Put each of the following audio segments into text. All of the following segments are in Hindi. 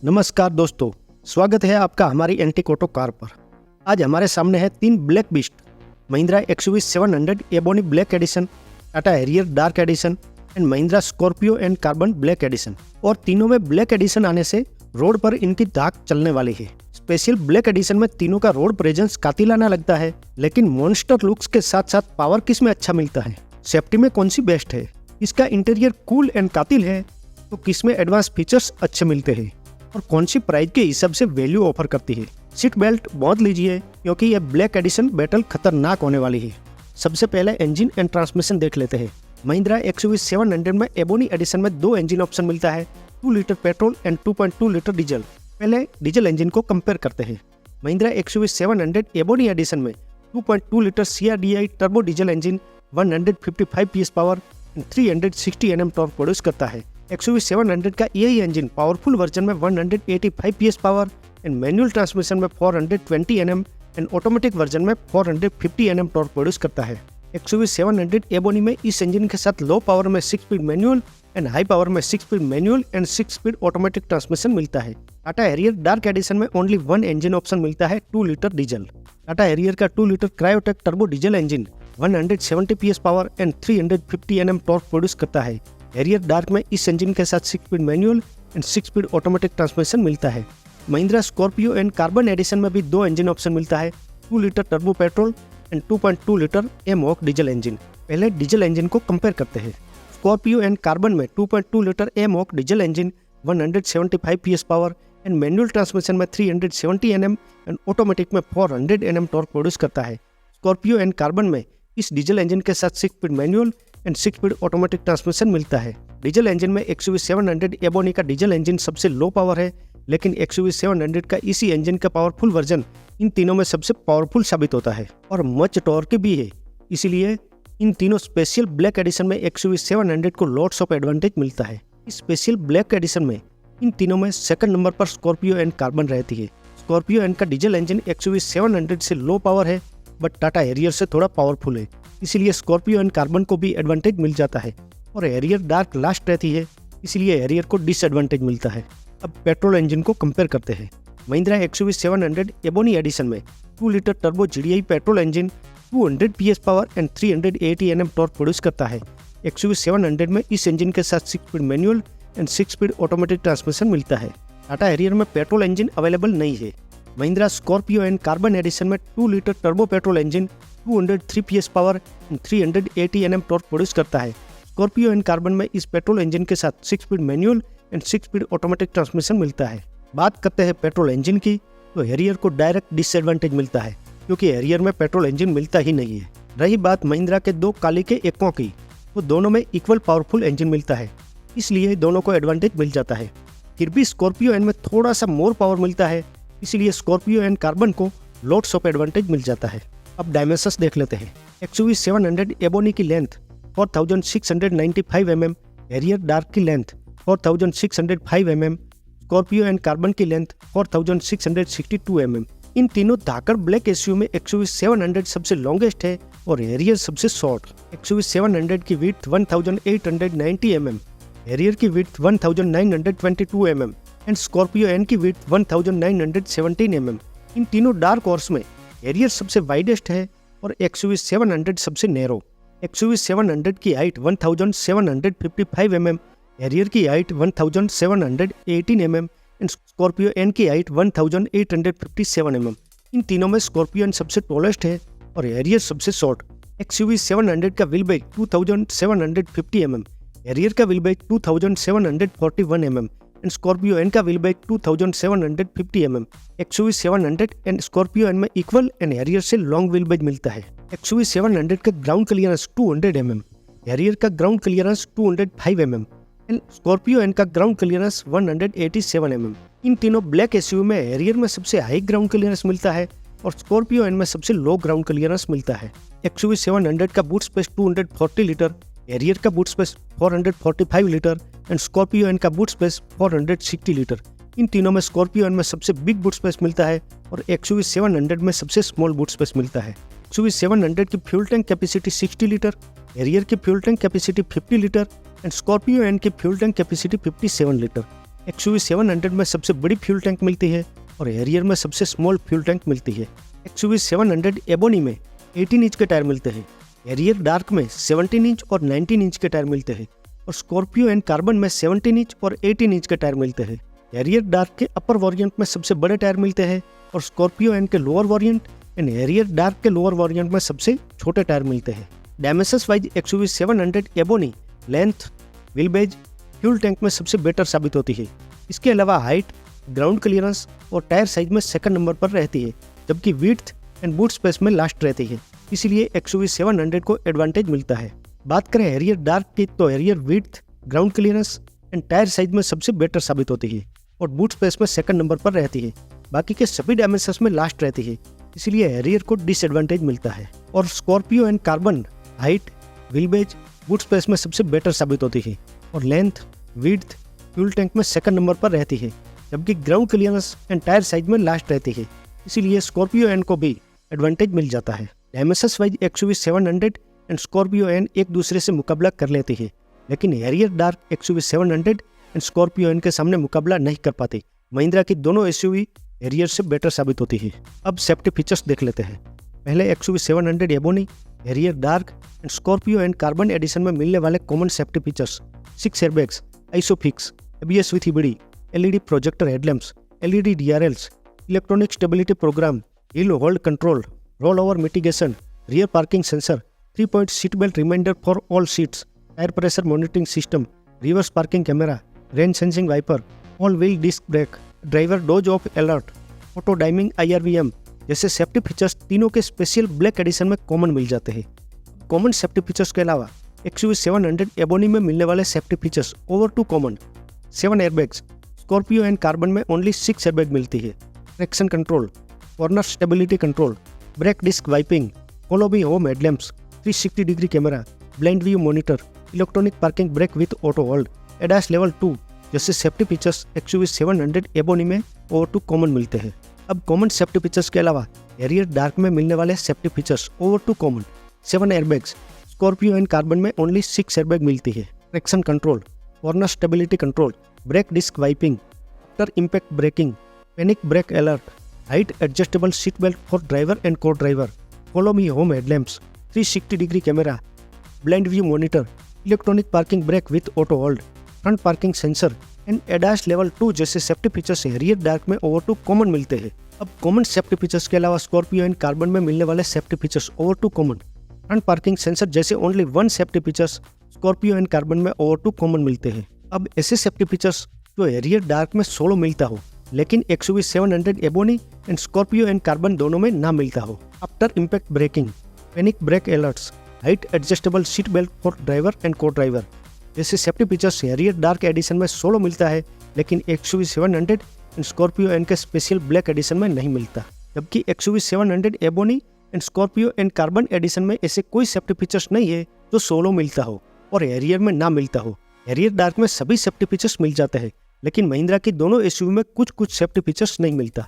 नमस्कार दोस्तों, स्वागत है आपका हमारी एंटीक ऑटो कार पर। आज हमारे सामने है 3 black beast Mahindra XUV 700 ebony black edition, Tata Harrier Dark edition and Mahindra Scorpio and carbon black edition. और तीनों में ब्लैक एडिशन आने से रोड पर इनकी धाक चलने वाली है। स्पेशल ब्लैक एडिशन में तीनों का रोड प्रेजेंस कातिलाना लगता है, लेकिन मॉन्स्टर लुक्स के साथ साथ पावर किस में अच्छा मिलता है, सेफ्टी में कौन सी बेस्ट है, इसका इंटीरियर कूल एंड कातिल है तो किस में एडवांस फीचर्स अच्छे मिलते हैं और कौन सी प्राइस के हिसाब से वैल्यू ऑफर करती है। सीट बेल्ट बहुत लीजिए क्योंकि यह ब्लैक एडिशन बैटल खतरनाक होने वाली है। सबसे पहले इंजन एंड ट्रांसमिशन देख लेते हैं। महिंद्रा XUV 700 में एबोनी एडिशन में 2 इंजन ऑप्शन मिलता है, 2 litre petrol and 2.2 litre diesel. पहले डीजल इंजन को कंपेयर करते हैं। महिंद्रा XUV 700 एबोनी एडिशन में 2.2 litre CRDI turbo diesel engine 155 PS power and 360 Nm torque produce करता है। XUV 700 का यही इंजन पावरफुल वर्जन में 185 PS power and manual transmission में 420 Nm एंड ऑटोमेटिक वर्जन में 450 Nm टॉर्क प्रोड्यूस करता है। XUV 700 एबोनी में इस इंजन के साथ लो पावर में 6 speed manual and high power में 6 speed manual and 6 speed automatic transmission मिलता है। टाटा हैरियर डार्क एडिशन में ओनली 1 इंजन ऑप्शन मिलता है, 2 लीटर डीजल। टाटा हैरियर का 2 litre Kryotec turbo diesel engine 170 PS power and 350 Nm torque produce करता है। हैरियर डार्क में इस इंजन के साथ 6 speed manual and 6 speed automatic transmission मिलता है। Mahindra Scorpio and Carbon edition में भी 2 इंजन ऑप्शन मिलता है, 2 litre turbo petrol and 2.2 litre mHawk diesel engine. पहले डीजल इंजन को कंपेयर करते हैं। स्कॉर्पियो एंड कार्बन में 2.2 litre mHawk diesel engine 175 PS power and manual transmission में 370 Nm एंड ऑटोमेटिक में 400 Nm टॉर्क प्रोड्यूस करता है। स्कॉर्पियो एंड कार्बन में इस डीजल इंजन के साथ 6 speed manual and 6 speed automatic transmission मिलता है। डीजल इंजन में XUV 700 एबोनी का डीजल इंजन सबसे लो पावर है, लेकिन XUV 700 का इसी इंजन का पावरफुल वर्जन इन तीनों में सबसे पावरफुल साबित होता है और मच टॉर्क भी है। इसीलिए इन तीनों स्पेशल ब्लैक एडिशन में XUV 700 को लॉट्स ऑफ एडवांटेज मिलता है। इस स्पेशल ब्लैक एडिशन में इन तीनों में सेकंड नंबर पर स्कॉर्पियो एंड कार्बन रहती है। स्कॉर्पियो एंड का डीजल इंजन XUV 700 से लो पावर है, बट टाटा हैरियर से थोड़ा पावरफुल है, इसीलिए स्कॉर्पियो एंड कार्बन को भी एडवांटेज मिल जाता है। और हैरियर डार्क लास्ट रहती है, इसलिए हैरियर को डिसएडवांटेज मिलता है। अब पेट्रोल इंजन को कंपेयर करते हैं। महिंद्रा XUV 700 एबोनी एडिशन में 2 litre turbo GDI petrol engine 200 PS power and 380 Nm torque produce करता है। XUV 700 में इस इंजन के साथ 6 speed manual and 6 speed automatic transmission मिलता है। टाटा हैरियर में पेट्रोल इंजन अवेलेबल नहीं है। Mahindra Scorpio and Carbon edition में 2 litre turbo petrol engine 203 PS power and 380 Nm torque produce करता है। स्कॉर्पियो एंड कार्बन में इस पेट्रोल इंजन के साथ 6 speed manual and 6 speed automatic transmission मिलता है। बात करते हैं पेट्रोल इंजन की, तो हैरियर को डायरेक्ट डिसएडवांटेज मिलता है क्योंकि हैरियर में पेट्रोल इंजन मिलता ही नहीं है। रही बात महिंद्रा के 2 काली के एक्को की, तो दोनों में इक्वल पावरफुल इंजन मिलता है, इसलिए दोनों को एडवांटेज मिल जाता है। फिर भी स्कॉर्पियो एंड में थोड़ा सा मोर पावर मिलता है, इसलिए स्कॉर्पियो एंड कार्बन को लॉट्स ऑफ एडवांटेज मिल जाता है। अब डायमेंशंस देख लेते हैं। XUV 700 एबोनी की लेंथ 4695 mm, हैरियर डार्क की length 4605 mm, Scorpio and carbon की लेंथ 4662 mm। इन तीनों धाकड़ ब्लैक SUV में XUV 700 सबसे लॉन्गेस्ट है और हैरियर सबसे शॉर्ट। XUV 700 की विड्थ 1890 mm, हैरियर की width 1922 mm and Scorpio N की विड्थ 1917 mm। इन तीनों डार्क हॉर्स में हैरियर सबसे वाइडेस्ट है और XUV 700 सबसे नैरो। XUV 700 की हाइट 1755 mm, हैरियर की height 1718 mm and Scorpio N की हाइट 1857 mm। इन तीनों में स्कॉर्पियो एन सबसे टॉलेस्ट है और हैरियर सबसे शॉर्ट। XUV 700 का व्हील बेस 2750 mm, हैरियर का wheel base 2741 mm and Scorpio N का wheel base 2750 mm। XUV 700 and Scorpio N में इक्वल एंड हैरियर से लॉन्ग व्हील बेस मिलता है। XUV 700 का ग्राउंड क्लियरेंस 200 mm, हैरियर का ground clearance 205 mm and Scorpio N का ग्राउंड क्लियरेंस 187 mm। इन तीनों ब्लैक SUV में हैरियर में सबसे हाई ग्राउंड क्लियरेंस मिलता है और स्कॉर्पियो एन में सबसे लो ग्राउंड क्लियरेंस मिलता है। XUV 700 का बूट स्पेस 240 लीटर, हैरियर का boot space 445 litre and Scorpio N का बूट स्पेस 460 लीटर। इन तीनों में स्कॉर्पियो एन में सबसे बिग बूट स्पेस मिलता है और XUV 700 में सबसे स्मॉल बूट स्पेस मिलता है। XUV 700 की fuel tank capacity 60 litre, Harrier की fuel tank capacity 50 litre and Scorpio N की fuel tank capacity 57 litre. XUV 700 में सबसे बड़ी फ्यूल टैंक मिलती है और हैरियर में सबसे स्मॉल फ्यूल टैंक मिलती है। XUV 700 एबोनी में 18 इंच के टायर मिलते हैं, हैरियर डार्क में 17 इंच और 19 इंच के टायर मिलते हैं और स्कॉर्पियो एंड कार्बन में 17 इंच और 18 इंच के टायर मिलते हैं। हैरियर डार्क के अपर वेरिएंट में सबसे बड़े टायर मिलते हैं और स्कॉर्पियो एंड के lower variant and Harrier Dark के लोअर वेरिएंट में सबसे छोटे टायर मिलते हैं। Dimensions wise XUV 700 Ebony length, wheelbase, fuel tank में सबसे बेटर साबित होती है। इसके अलावा हाइट, ग्राउंड क्लियरेंस और टायर साइज में सेकंड नंबर पर रहती है, जबकि विड्थ एंड बूट स्पेस में लास्ट रहती है। इसीलिए XUV 700 को एडवांटेज मिलता है। बात करें हैरियर डार्क की तो Harrier width, ground clearance and tyre size में सबसे बेटर साबित होती है और बूट स्पेस में सेकंड नंबर पर रहती है। बाकी के सभी डायमेंशंस में लास्ट रहती है, इसलिए हैरियर को डिसएडवांटेज मिलता है। और Scorpio and Carbon height, wheelbase, boot space में सबसे बेटर साबित होती है और लेंथ, विड्थ, फ्यूल टैंक में सेकंड नंबर पर रहती है, जबकि ground clearance and tyre size में लास्ट रहती है। इसीलिए स्कॉर्पियो एन को भी एडवांटेज मिल जाता है। Dimensions wise XUV 700 and Scorpio N एक दूसरे से मुकाबला कर लेती है, लेकिन Harrier Dark XUV 700 and Scorpio N के सामने मुकाबला नहीं कर पाती। महिंद्रा की दोनों SUV हैरियर से बेटर साबित होती है। अब सेफ्टी फीचर्स देख लेते हैं। पहले XUV 700 Ebony, Harrier Dark and Scorpio and Carbon edition में मिलने वाले common safety features: 6 airbags, Isofix, ABS with EBD, LED projector headlamps, LED DRLs, electronic stability programme, hill hold control, roll over mitigation, rear parking sensor, 3-point seat belt reminder for all seats, tyre pressure monitoring system, reverse parking camera, rain sensing wiper, all wheel disc brake, driver doze off alert, auto dimming IRVM जैसे सेफ्टी फीचर्स तीनों के स्पेशल ब्लैक एडिशन में कॉमन मिल जाते हैं। कॉमन सेफ्टी फीचर्स के अलावा XUV 700 एबोनी में मिलने वाले safety features over two common: 7 airbags, Scorpio and Carbon में ओनली 6 एयरबैग मिलती है, traction control, corner stability control, brake disc wiping, कोलोबी home headlamps, 360 degree camera, blind view monitor, electronic parking brake with auto hold, ADAS level 2 जैसे सेफ्टी फीचर्स XUV 700 एबोनी में ओवर टू कॉमन मिलते हैं। अब कॉमन सेफ्टी फीचर्स के अलावा हैरियर डार्क में मिलने वाले safety features over two common: 7 airbags, Scorpio and Carbon में ओनली 6 एयरबैग मिलती है, traction control, corner stability control, brake disc wiping, after impact braking, panic brake alert, height adjustable seat belt for driver and co driver, follow me home headlamps, 360 degree camera, blind view monitor, electronic parking brake with auto hold, front parking sensor and ADAS level 2 जैसे सेफ्टी फीचर्स हैरियर डार्क में ओवर टू कॉमन मिलते हैं। अब कॉमन सेफ्टी फीचर्स के अलावा स्कॉर्पियो एंड कार्बन में मिलने वाले safety features over two common: front parking sensor जैसे only 1 safety features Scorpio and Carbon में ओवर टू कॉमन मिलते हैं। अब ऐसे सेफ्टी फीचर्स जो हैरियर डार्क में सोलो मिलता हो लेकिन XUV 700 Ebony and Scorpio and Carbon दोनों में ना मिलता हो: after impact braking, panic brake alerts, height adjustable seat belt for driver and co driver जैसे safety features Harrier Dark addition में सोलो मिलता है, लेकिन XUV 700 एंड स्कॉर्पियो एंड के स्पेशल ब्लैक एडिशन में नहीं मिलता। जबकि XUV 700 Ebony and Scorpio and Carbon edition में ऐसे कोई सेफ्टी फीचर्स नहीं है जो सोलो मिलता हो और हैरियर में ना मिलता हो। हैरियर डार्क में सभी सेफ्टी फीचर्स मिल जाते हैं, लेकिन महिंद्रा की दोनों SUV में कुछ कुछ सेफ्टी फीचर्स नहीं मिलता।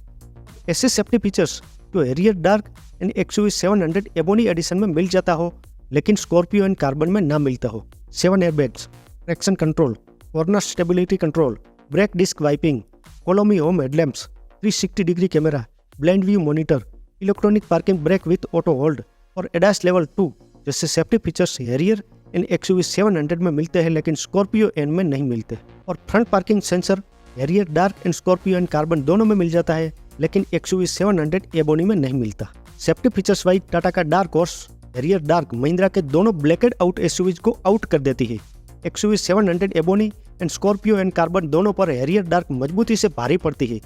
ऐसे सेफ्टी फीचर्स जो Harrier Dark and XUV 700 Ebony edition में मिल जाता हो लेकिन स्कॉर्पियो एंड कार्बन में ना मिलता हो: 7 airbags, traction control, corner stability control, brake disc wiping, follow me home headlamps, 360 degree camera, blind view monitor, electronic parking brake with auto hold और ADAS लेवल 2 जैसे safety features Harrier and XUV 700 में मिलते हैं लेकिन स्कॉर्पियो एन में नहीं मिलते। और front parking sensor Harrier Dark and Scorpio and Carbon दोनों में मिल जाता है, लेकिन XUV 700 एबोनी में नहीं मिलता। सेफ्टी फीचर्स वाइज टाटा का dark horse Harrier dark Mahindra के दोनों ब्लैकेड आउट SUVs को आउट कर देती है। XUV 700 Ebony and Scorpio and Carbon दोनों पर हैरियर डार्क मजबूती से भारी पड़ती है।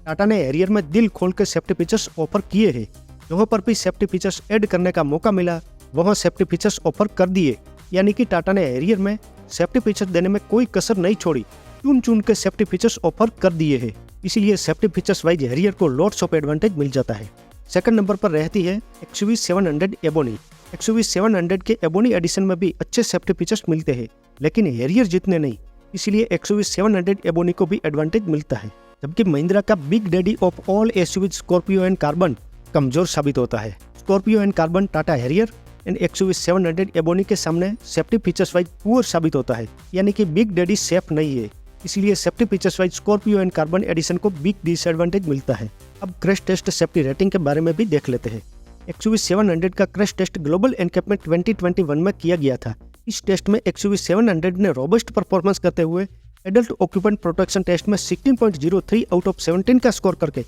टाटा ने हैरियर में दिल खोल के सेफ्टी फीचर्स ऑफर किए हैं, जहाँ पर भी सेफ्टी फीचर्स ऐड करने का मौका मिला वहाँ सेफ्टी फीचर्स ऑफर कर दिए, यानी कि टाटा ने हैरियर में सेफ्टी फीचर्स देने में कोई कसर नहीं छोड़ी, चुन चुन के सेफ्टी फीचर्स ऑफर कर दिए हैं। इसीलिए सेफ्टी फीचर्स वाइज हैरियर को लॉट्स ऑफ एडवांटेज मिल जाता है। सेकंड नंबर पर रहती है XUV 700 एबोनी। XUV 700 के एबोनी एडिशन में भी अच्छे सेफ्टी फीचर्स मिलते हैं, लेकिन हैरियर जितने नहीं, इसीलिए XUV 700 एबोनी को भी एडवांटेज मिलता है। जबकि महिंद्रा का big daddy of all SUV Scorpio and carbon कमजोर साबित होता है। Scorpio and carbon Tata Harrier and XUV 700 ebony के सामने सेफ्टी फीचर्स वाइज पुअर साबित होता है, यानी कि बिग डैडी सेफ नहीं है। इसलिए safety features wise Scorpio and Carbon edition को बिग डिसएडवांटेज मिलता है। अब क्रैश टेस्ट सेफ्टी रेटिंग के बारे में भी देख लेते हैं। XUV 700 का क्रैश टेस्ट ग्लोबल एनकैप में 2021 में किया गया था। इस टेस्ट में XUV 700 ने रोबस्ट परफॉर्मेंस करते हुए एडल्ट ऑक्यूपेंट प्रोटेक्शन टेस्ट में 16.03 आउट ऑफ 17 का स्कोर करके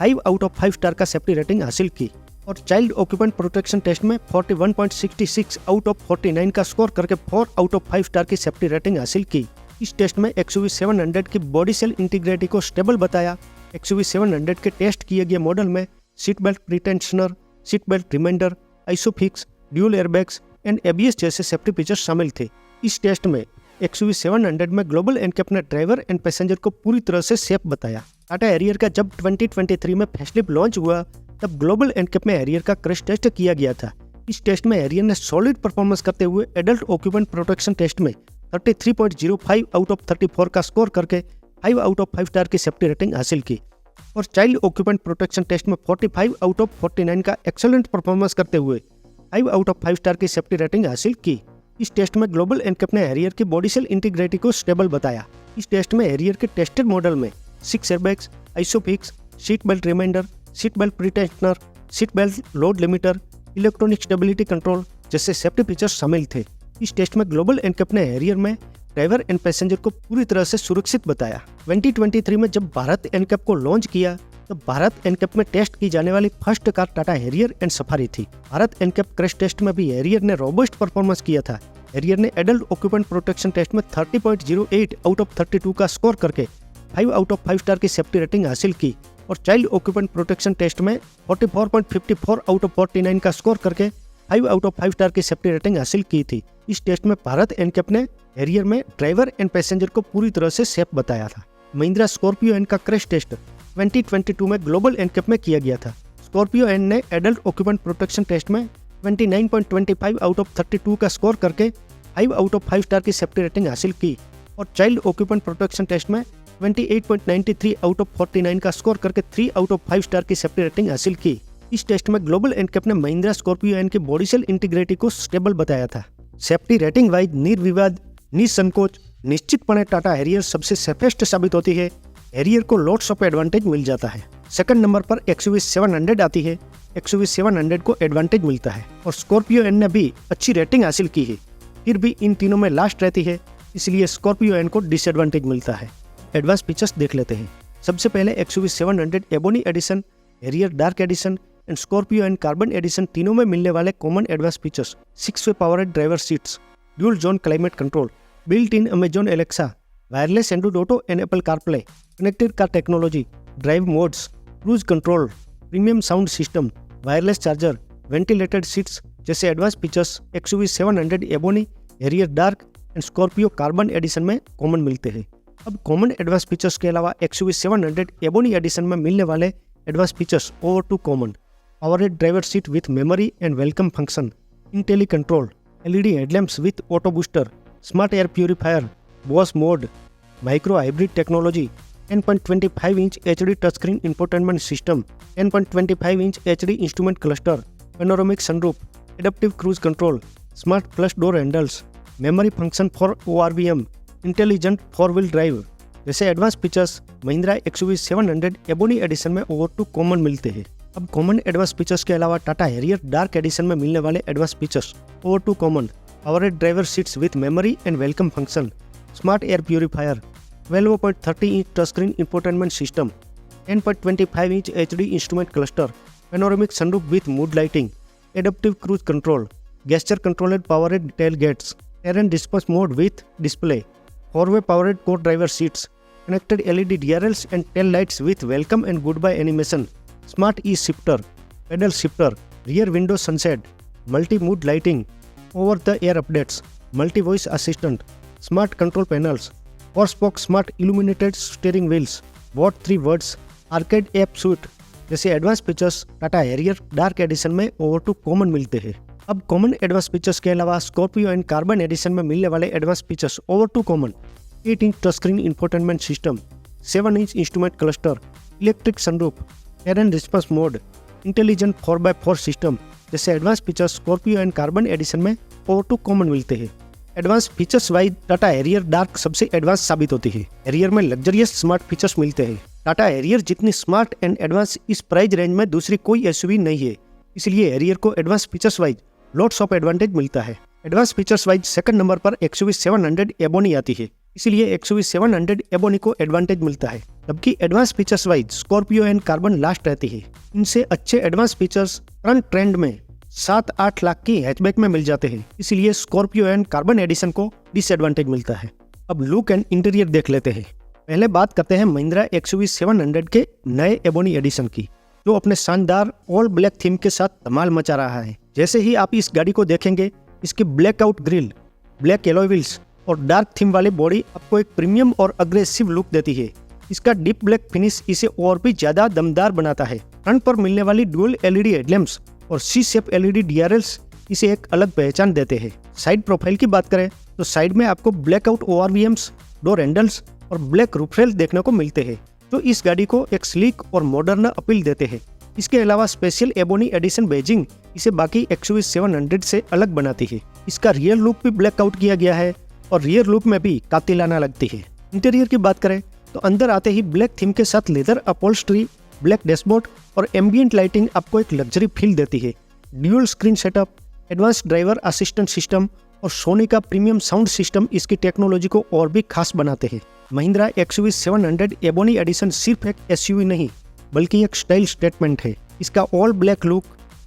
5 आउट ऑफ 5 स्टार का सेफ्टी रेटिंग हासिल की और चाइल्ड ऑक्यूपेंट प्रोटेक्शन टेस्ट में 41.66 आउट ऑफ 49 का स्कोर करके 4 आउट ऑफ 5 स्टार की सेफ्टी रेटिंग हासिल की। इस टेस्ट में XUV 700 की बॉडी सेल इंटीग्रिटी को स्टेबल बताया। XUV 700 के टेस्ट किए गए मॉडल में seat belt pretensioner, seat belt reminder, Isofix, dual airbags and ABS जैसे सेफ्टी फीचर्स शामिल थे। इस टेस्ट में XUV 700 में ग्लोबल एनकैप ने ड्राइवर एंड पैसेंजर को पूरी तरह से सेफ बताया। टाटा हैरियर का जब 2023 में फेसलिफ्ट लॉन्च हुआ तब ग्लोबल एनकैप में हैरियर का क्रैश टेस्ट किया गया था। इस टेस्ट में हैरियर ने सॉलिड परफॉर्मेंस करते हुए एडल्ट ऑक्यूपेंट प्रोटेक्शन टेस्ट में 33.05 आउट ऑफ 34 का स्कोर करके 5 आउट ऑफ 5 स्टार की सेफ्टी रेटिंग हासिल की और चाइल्ड ऑक्यूपेंट प्रोटेक्शन टेस्ट में 45 आउट ऑफ 49 का एक्सेलेंट परफॉर्मेंस करते हुए 5 आउट ऑफ 5 स्टार की सेफ्टी रेटिंग हासिल की। इस टेस्ट में ग्लोबल एनकैप ने हैरियर की बॉडी सेल इंटीग्रिटी को स्टेबल बताया। इस टेस्ट में हैरियर के टेस्टेड मॉडल में 6 airbags, Isofix, seat belt reminder, seat belt pretensioner, seat belt load limiter, electronic stability control जैसे सेफ्टी फीचर्स शामिल थे। इस टेस्ट में ग्लोबल एनकैप ने हैरियर में ड्राइवर एंड पैसेंजर को पूरी तरह से सुरक्षित बताया। 2023 में जब भारत एनकैप को लॉन्च किया तो भारत एनकैप में टेस्ट की जाने वाली first car Tata Harrier and safari थी। भारत एनकैप क्रैश टेस्ट में भी हैरियर ने रोबस्ट परफॉर्मेंस किया था। हैरियर ने एडल्ट ऑक्यूपेंट प्रोटेक्शन टेस्ट में 30.08 आउट ऑफ 32 का स्कोर करके 5 आउट ऑफ 5 स्टार की सेफ्टी रेटिंग हासिल की और चाइल्ड ऑक्यूपेंट प्रोटेक्शन टेस्ट में 44.54 आउट ऑफ 49 का स्कोर करके 5 आउट ऑफ 5 स्टार की सेफ्टी रेटिंग हासिल की थी। इस टेस्ट में भारत एनकैप ने हैरियर में ड्राइवर एंड पैसेंजर को पूरी तरह से सेफ बताया था। महिंद्रा स्कॉर्पियो एन का क्रैश टेस्ट 2022 में ग्लोबल एनकैप में किया गया था। स्कॉर्पियो एन ने एडल्ट ऑक्यूपेंट प्रोटेक्शन टेस्ट में 29.25 आउट ऑफ 32 का स्कोर करके 5 आउट ऑफ 5 स्टार की सेफ्टी रेटिंग हासिल की और चाइल्ड ऑक्यूपेंट प्रोटेक्शन टेस्ट में 28.93 आउट ऑफ 49 का स्कोर करके 3 आउट ऑफ 5 स्टार की सेफ्टी रेटिंग हासिल की। इस टेस्ट में ग्लोबल एनकैप ने महिंद्रा स्कॉर्पियो एन की बॉडी सेल इंटीग्रिटी को स्टेबल बताया था। सेफ्टी रेटिंग वाइज निर्विवाद, निसंकोच, निश्चितपणे टाटा हैरियर सबसे सेफेस्ट साबित होती है। हैरियर को लॉट्स ऑफ एडवांटेज मिल जाता है। सेकंड नंबर पर XUV 700 आती है। XUV 700 को एडवांटेज मिलता है और स्कॉर्पियो एन ने भी अच्छी रेटिंग हासिल की है, फिर भी इन तीनों में लास्ट रहती है, इसलिए स्कॉर्पियो एन को डिसएडवांटेज मिलता है। एडवांस फीचर्स देख लेते हैं। सबसे पहले XUV 700 Ebony edition, Harrier Dark edition and Scorpio and Carbon edition तीनों में मिलने वाले common advance features 6 way powered driver seats, dual zone climate control, built in Amazon Alexa, wireless Android Auto and Apple CarPlay, connected car technology, drive modes, cruise control, premium sound system, wireless charger, ventilated seats जैसे advance features XUV 700 Ebony, Harrier Dark and Scorpio Carbon edition में कॉमन मिलते हैं। अब कॉमन एडवांस फीचर्स के अलावा XUV 700 एबोनी एडिशन में मिलने वाले advance features over two common: powered driver seat with memory and welcome function, intelli control, LED headlamps with auto booster, smart air purifier, boss mode, micro hybrid technology, 10.25 inch HD touch screen infotainment system, 10.25 inch HD instrument cluster, panoramic sunroof, adaptive cruise control, smart flush door handles, memory function for ORVM, intelligent four wheel drive जैसे advance features Mahindra XUV 700 Ebony edition में ओवर टू कॉमन मिलते हैं। अब कॉमन एडवांस फीचर्स के अलावा टाटा हैरियर डार्क एडिशन में मिलने वाले advance features over two common: powered driver seats with memory and welcome function, smart air purifier, 12.30 inch touch screen infotainment system, 10.25 inch HD instrument cluster, panoramic sunroof with mood lighting, adaptive cruise control, gesture controlled powered tail gates, terrain disperse mode with display, 4-वे powered co driver seats, connected LED DRLs and tail lights with welcome and goodbye animation, smart e-shifter, pedal shifter, rear window sunset, multi-mood lighting, over-the-air updates, multi-voice assistant, smart control panels, 4-spoke smart illuminated steering wheels, Watt 3 words, arcade app suite जैसे advance features Tata Harrier Dark addition में ओवर टू कॉमन मिलते हैं। अब कॉमन एडवांस फीचर्स के अलावा स्कॉर्पियो एंड कार्बन एडिशन में मिलने वाले advance features over two common: 8 inch touch screen infotainment system, 7 inch instrument cluster, electric sunroof, terrain response mode, intelligent 4x4 system जैसे advance features Scorpio and Carbon edition में ओवर टू कॉमन मिलते हैं। Advance features wise Tata Harrier Dark सबसे एडवांस साबित होती है। हैरियर में लग्जरियस स्मार्ट फीचर्स मिलते हैं। टाटा हैरियर जितनी स्मार्ट एंड एडवांस इस प्राइस रेंज में दूसरी कोई एसयूवी नहीं है, इसलिए हैरियर को advance features wise lots of advantage मिलता है। Advance features wise second number पर एक्सयूवी 700 एबोनी आती है, इसलिए एक्सयूवी 700 एबोनी को एडवांटेज मिलता है, जबकि advance features wise Scorpio and carbon last रहती है। इनसे अच्छे एडवांस फीचर्स करंट ट्रेंड में 7-8 लाख की हैचबैक में मिल जाते हैं, इसलिए स्कॉर्पियो एंड कार्बन एडिशन को डिसएडवांटेज मिलता है। अब लुक एंड इंटीरियर देख लेते हैं। पहले बात करते हैं महिंद्रा एक्सयूवी 700 के नए एबोनी एडिशन की, जो अपने शानदार ऑल ब्लैक थीम के साथ धमाल मचा रहा है। जैसे ही आप इस गाड़ी को देखेंगे, इसकी blackout grill, black alloy wheels और डार्क थीम वाली बॉडी आपको एक प्रीमियम और अग्रेसिव लुक देती है। इसका डीप ब्लैक फिनिश इसे और भी ज्यादा दमदार बनाता है। फ्रंट पर मिलने वाली डुअल एलईडी हेडलैम्प्स और सी शेप एलईडी डीआरएल्स इसे एक अलग पहचान देते हैं। साइड प्रोफाइल की बात करें तो साइड में आपको ब्लैकआउट ओआरवीएम्स, डोर हैंडल्स और ब्लैक रूफ रेल देखने को मिलते हैं, जो इस गाड़ी को एक स्लीक और मॉडर्न अपील देते हैं। इसके अलावा स्पेशल एबोनी एडिशन बेजिंग इसे बाकी एक्सयूवी 700 से अलग बनाती है। इसका रियर लुक भी ब्लैकआउट किया गया है और रियर लुक में भी कातिलाना लगती है। इंटीरियर की बात करें तो अंदर आते ही ब्लैक थीम के साथ लेदर अपहोल्स्ट्री, ब्लैक डैशबोर्ड और एम्बिएंट लाइटिंग आपको एक लग्जरी फील देती है। Dual screen setup, advance driver assistant system और सोनी का प्रीमियम साउंड सिस्टम इसकी टेक्नोलॉजी को और भी खास बनाते हैं। महिंद्रा एक्सयूवी 700 एबोनी एडिशन सिर्फ एक एसयूवी नहीं, बल्कि एक स्टाइल स्टेटमेंट है। इसका all black look,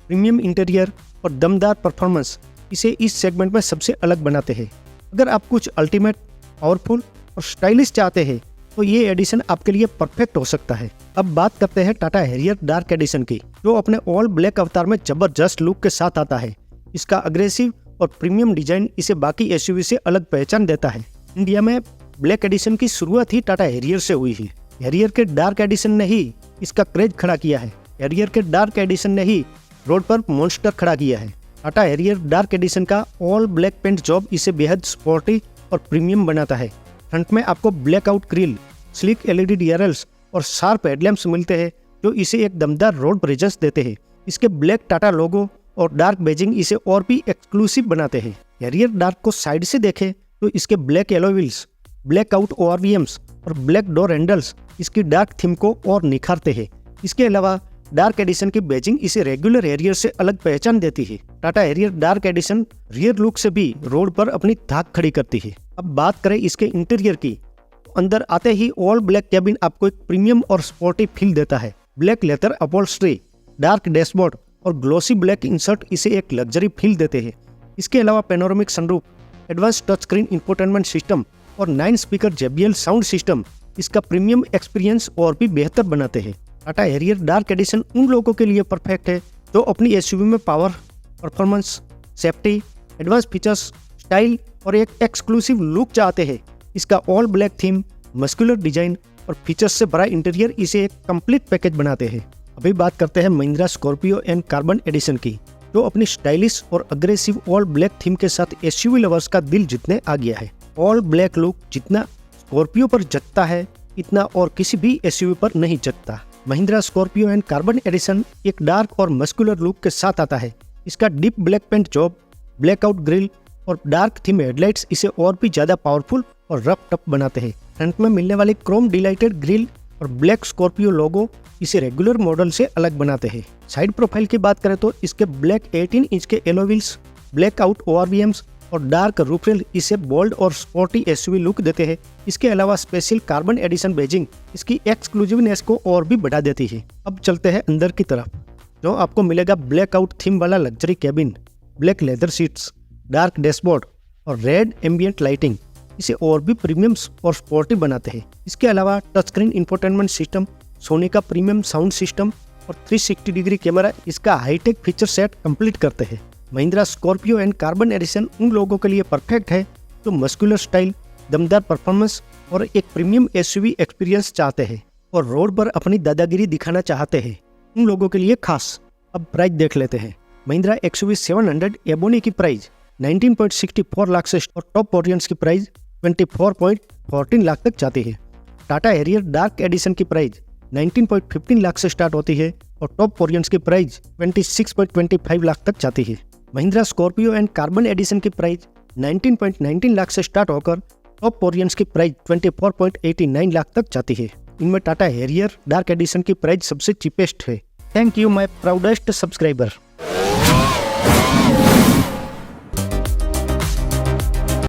premium interior और दमदार परफॉर्मेंस इसे इस सेगमेंट में सबसे अलग बनाते हैं। अगर आप कुछ अल्टीमेट, पावरफुल और स्टाइलिश चाहते हैं तो ये एडिशन आपके लिए परफेक्ट हो सकता है। अब बात करते हैं टाटा हैरियर डार्क एडिशन की, जो अपने ऑल ब्लैक अवतार में जबरदस्त लुक के साथ आता है। इसका अग्रेसिव और प्रीमियम डिजाइन इसे बाकी एसयूवी से अलग पहचान देता है। इंडिया में ब्लैक एडिशन की शुरुआत ही टाटा हैरियर से हुई है। हैरियर के डार्क एडिशन ने ही इसका क्रेज खड़ा किया है। हैरियर के डार्क एडिशन ने ही रोड पर मॉन्स्टर खड़ा किया है। टाटा हैरियर डार्क एडिशन का ऑल ब्लैक पेंट जॉब इसे बेहद स्पोर्टी और प्रीमियम बनाता है। फ्रंट में आपको blackout grille, slick LED DRLs और शार्प हेडलैम्प्स मिलते हैं, जो इसे एक दमदार रोड प्रेजेंस देते हैं। इसके ब्लैक टाटा लोगो और डार्क बेजिंग इसे और भी एक्सक्लूसिव बनाते हैं। हैरियर डार्क को साइड से देखें तो इसके black alloy wheels, blackout ORVMs और ब्लैक डोर हैंडल्स इसकी डार्क थीम को और निखारते हैं। इसके अलावा डार्क एडिशन की बेजिंग इसे रेगुलर हैरियर से अलग पहचान देती है। Tata Harrier Dark addition rear look से भी रोड पर अपनी धाक खड़ी करती है। अब बात करें इसके इंटीरियर की, तो अंदर आते ही ऑल ब्लैक कैबिन आपको एक प्रीमियम और स्पोर्टी फील देता है। Black leather upholstery, dark dashboard और ग्लोसी ब्लैक इंसर्ट इसे एक लग्जरी फील देते हैं। इसके अलावा panoramic sunroof, advance touch screen infotainment system और 9 स्पीकर JBL साउंड सिस्टम इसका प्रीमियम एक्सपीरियंस और भी बेहतर बनाते हैं। टाटा हैरियर डार्क एडिशन उन लोगों के लिए परफेक्ट है जो अपनी एसयूवी में power, performance, safety, advance features, style और एक एक्सक्लूसिव लुक चाहते हैं। इसका all black theme, muscular design और फीचर्स से भरा इंटीरियर इसे एक कंप्लीट पैकेज बनाते हैं। अभी बात करते हैं Mahindra Scorpio and Carbon edition की, जो अपनी स्टाइलिश और अग्रेसिव ऑल ब्लैक थीम के साथ एसयूवी लवर्स का दिल जीतने आ गया है। ऑल ब्लैक लुक जितना स्कॉर्पियो पर जचता है, इतना और किसी भी एसयूवी पर नहीं जचता। Mahindra Scorpio and Carbon edition एक डार्क और मस्कुलर लुक के साथ आता है। इसका deep black paint job, blackout grille और डार्क थीम हेडलाइट्स इसे और भी ज्यादा पावरफुल और रफ टफ बनाते हैं। फ्रंट में मिलने वाली क्रोम डिलाइटेड ग्रिल और ब्लैक स्कॉर्पियो लोगो इसे रेगुलर मॉडल से अलग बनाते हैं। साइड प्रोफाइल की बात करें तो इसके ब्लैक 18 इंच के एलॉय व्हील्स, ब्लैकआउट ओआरवीएम्स और डार्क रूफ रेल इसे बोल्ड और स्पोर्टी एसयूवी लुक देते हैं। इसके अलावा स्पेशल कार्बन एडिशन बेजिंग इसकी एक्सक्लूसिवनेस को और भी बढ़ा देती है। अब चलते हैं अंदर की तरफ, जो आपको मिलेगा ब्लैकआउट थीम वाला luxury cabin, black leather seats, dark dashboard और रेड एम्बिएंट लाइटिंग इसे और भी प्रीमियम और स्पोर्टी बनाते हैं। इसके अलावा touch screen infotainment system, Sony का प्रीमियम साउंड सिस्टम और 360 डिग्री कैमरा इसका हाईटेक फीचर सेट कंप्लीट करते हैं। Mahindra Scorpio and Carbon edition उन लोगों के लिए परफेक्ट है जो मस्कुलर स्टाइल, दमदार परफॉर्मेंस और एक प्रीमियम एसयूवी एक्सपीरियंस चाहते हैं और रोड पर अपनी दादागिरी दिखाना चाहते हैं। उन लोगों के लिए खास। अब प्राइस देख लेते हैं। महिंद्रा एक्सयूवी 700 एबोनी की प्राइस 19.64 लाख से और टॉप ऑडियंस की प्राइस 24.14 लाख तक जाती है। टाटा हैरियर डार्क एडिशन की प्राइस 19.15 लाख से स्टार्ट होती है और टॉप ऑडियंस की प्राइस 26.25 लाख तक जाती है। Mahindra Scorpio and Carbon edition की प्राइस 19.19 लाख से स्टार्ट होकर टॉप वेरिएंट्स की प्राइस 24.89 लाख तक जाती है। इनमें टाटा हैरियर डार्क एडिशन की प्राइस सबसे चीपेस्ट है। Thank you my proudest subscriber.